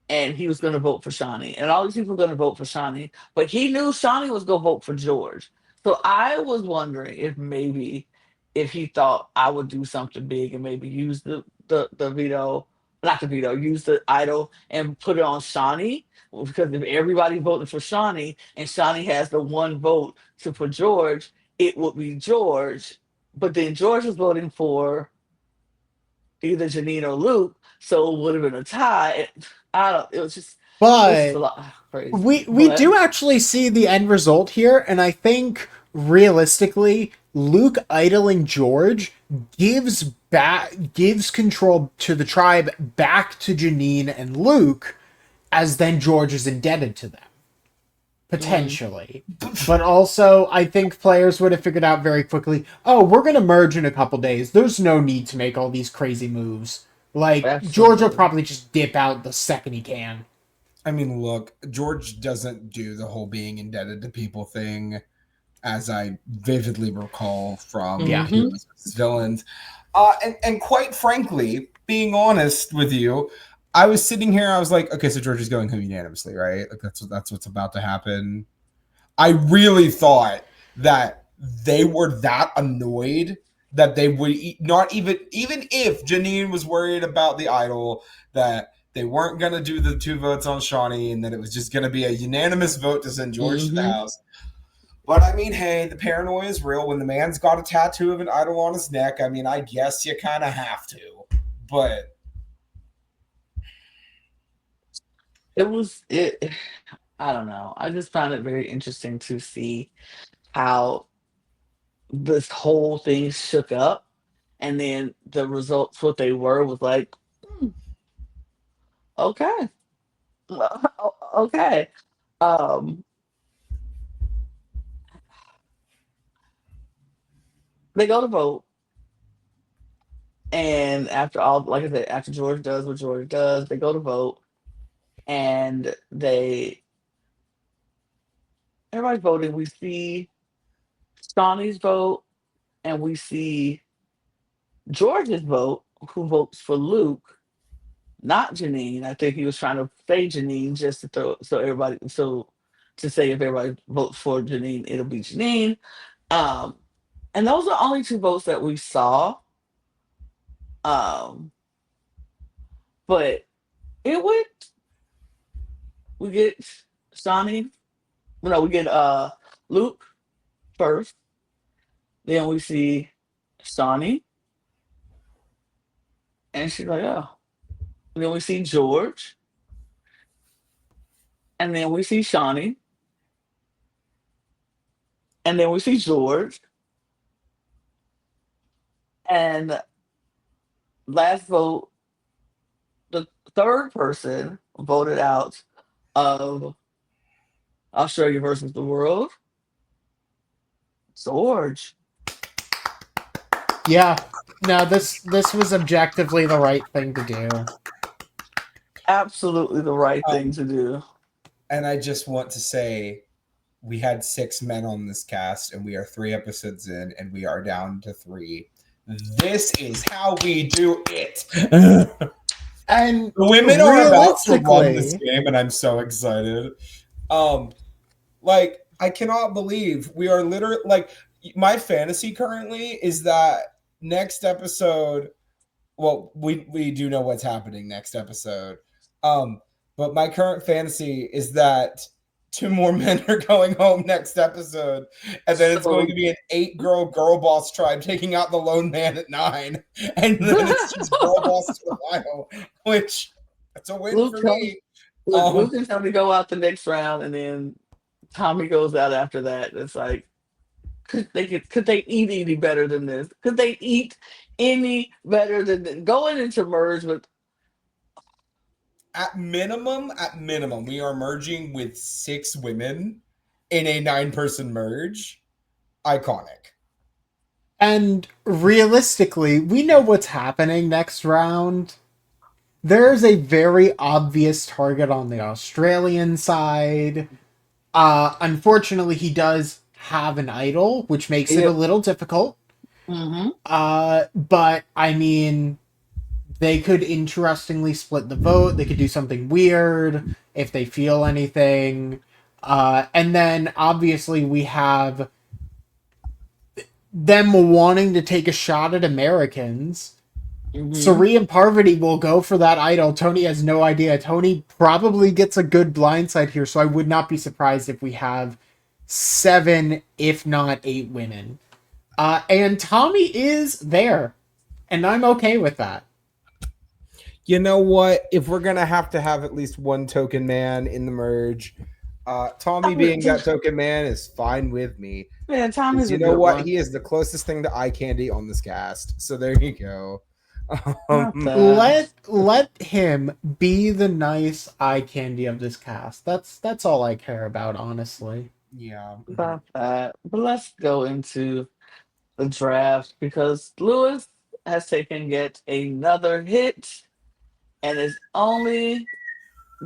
and he was going to vote for Shawnee, and all these people were going to vote for Shawnee, but he knew Shawnee was going to vote for George. So I was wondering if maybe if he thought I would do something big and maybe use the veto, not the veto, use the idol and put it on Shawnee. Well, because if everybody voted for Shawnee and Shawnee has the one vote to put George, it would be George. But then George was voting for either Janine or Luke, so it would have been a tie. I don't. It was just a But lot crazy. we But do actually see the end result here, and I think realistically, Luke idling George gives control to the tribe back to Janine and Luke, as then George is indebted to them. mm, Potentially. But also, I think players would have figured out very quickly, oh, we're going to merge in a couple days. There's no need to make all these crazy moves. Like, George will absolutely. probably just dip out the second he can. I mean, look, George doesn't do the whole being indebted to people thing, as I vividly recall from Yeah. Hmm. Heroes vs. Villains. And quite frankly, being honest with you, I was sitting here, I was like, okay, so George is going home unanimously, right? Like that's what's about to happen. I really thought that they were that annoyed that they would not even if Janine was worried about the idol, that they weren't going to do the 2 votes on Shawnee and that it was just going to be a unanimous vote to send George to the Hmm. house. But I mean, hey, the paranoia is real. When the man's got a tattoo of an idol on his neck, I mean, I guess you kind of have to. But It was it. I don't know. I just found it very interesting to see how this whole thing shook up, and then the results, what they were, was like, "Hmm, okay, okay." Um, they go to vote, and after all, like I said, after George does what George does, they go to vote, and everybody's voting. We see Shawnee's vote, and we see George's vote. who votes for Luke, not Janine. I think he was trying to say Janine just to throw so everybody so to say if everybody votes for Janine, it'll be Janine. Um, and those are only two votes that we saw. Um, but it would we get Shawnee. No, we get Luke first. Then we see Shawnee, and she's like, oh. And then we see George, and then we see Shawnee, and then we see George, and last vote, the third person voted out of Australia versus the world, George. Yeah. No, this was objectively the right thing to do. Absolutely the right thing to do. And I just want to say we had 6 men on this cast, and we are 3 episodes in, and we are down to 3. This is how we do it. And the women are about to run this game, and I'm so excited. Like, I cannot believe we are literally, like, my fantasy currently is that next episode, well, we do know what's happening next episode. But my current fantasy is that 2 more men are going home next episode, and then it's going to be an 8-girl girl boss tribe taking out the lone man at 9, and then it's just girl boss to the final, which that's a win for me. Luke and Tommy go out the next round, and then Tommy goes out after that. It's like, could they eat any better than this? Could they eat any better than this? Going into merge with At minimum, we are merging with 6 women in a 9-person merge. Iconic. And realistically, we know what's happening next round. There's a very obvious target on the Australian side. Unfortunately, he does have an idol, which makes it a little difficult. Mm-hmm. But I mean, they could interestingly split the vote. They could do something weird if they feel anything. And then obviously we have them wanting to take a shot at Americans. Mm-hmm. Sari and Parvati will go for that idol. Tony has no idea. Tony probably gets a good blindside here, so I would not be surprised if we have 7, if not 8 women. And Tommy is there, and I'm okay with that. You know what? If we're going to have at least one token man in the merge, Tommy being that token man is fine with me. Man, Tommy's you know what? One. He is the closest thing to eye candy on this cast. So there you go. Let him be the nice eye candy of this cast. That's all I care about, honestly. Yeah. About that. But let's go into the draft, because Lewis has taken yet another hit and is only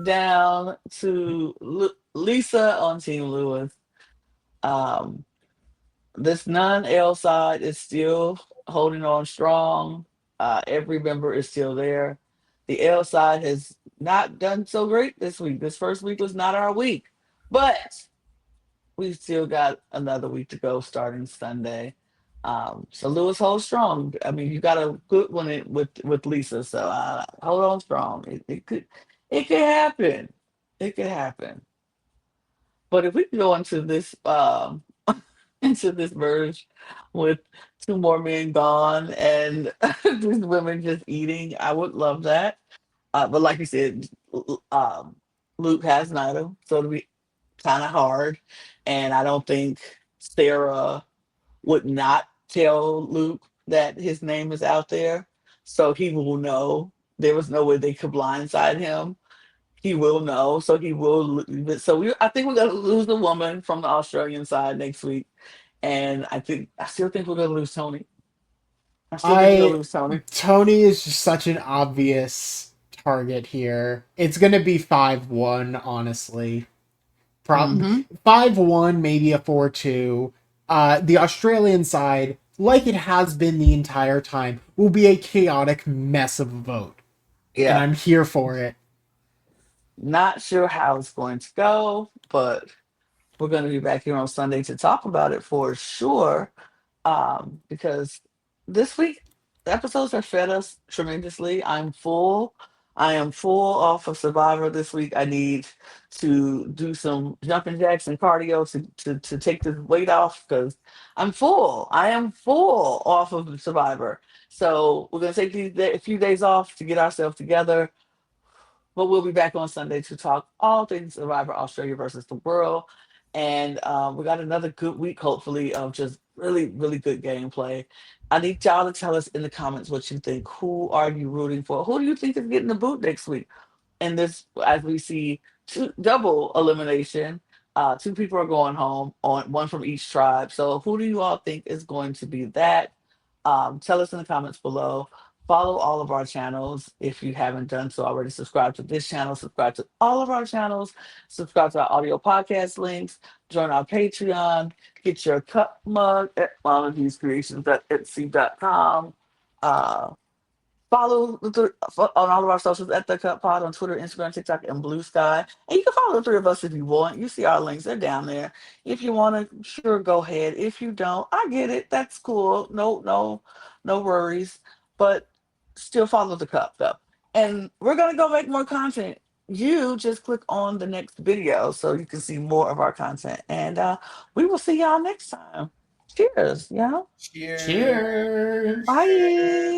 down to Lisa on Team Lewis. This non-L side is still holding on strong. Every member is still there. The L side has not done so great this week. This first week was not our week, but we still got another week to go starting Sunday. So Lewis holds strong. I mean, you got a good one with Lisa, so hold on strong. It could happen. It could happen. But if we can go into this into this merge with 2 more men gone and these women just eating, I would love that. But like you said, Luke has an idol, so it'll be kind of hard. And I don't think Sarah would not tell Luke that his name is out there. So he will know. There was no way they could blindside him. He will know. So he will. So I think we're going to lose the woman from the Australian side next week. And I still think we're going to lose Tony. Tony is just such an obvious target here. It's going to be 5-1, honestly. 5-1, maybe a 4-2. The Australian side, like it has been the entire time, will be a chaotic mess of a vote. And Yeah. I'm here for it. Not sure how it's going to go, but we're going to be back here on Sunday to talk about it for sure. Because this week the episodes have fed us tremendously. I'm full. I am full off of Survivor this week. I need to do some jumping jacks and cardio to take this weight off because I'm full. I am full off of Survivor. So we're gonna take a few days off to get ourselves together, but we'll be back on Sunday to talk all things Survivor Australia versus the world. And we got another good week, hopefully, of just really, really good gameplay. I need y'all to tell us in the comments what you think. Who are you rooting for? Who do you think is getting the boot next week? And this, as we see, double elimination. Two people are going home, on one from each tribe. So, who do you all think is going to be that? Tell us in the comments below. Follow all of our channels if you haven't done so already. Subscribe to this channel, subscribe to all of our channels, subscribe to our audio podcast links, join our Patreon, get your cup mug at monologuescreations.etsy.com. Follow on all of our socials at The Cut Pod on Twitter, Instagram, TikTok, and Blue Sky. And you can follow the three of us if you want. You see our links, they're down there. If you want to, sure, go ahead. If you don't, I get it. That's cool. No worries. But still follow The Cup, though. And we're going to go make more content. You just click on the next video so you can see more of our content. And we will see y'all next time. Cheers, y'all. Cheers. Cheers! Bye.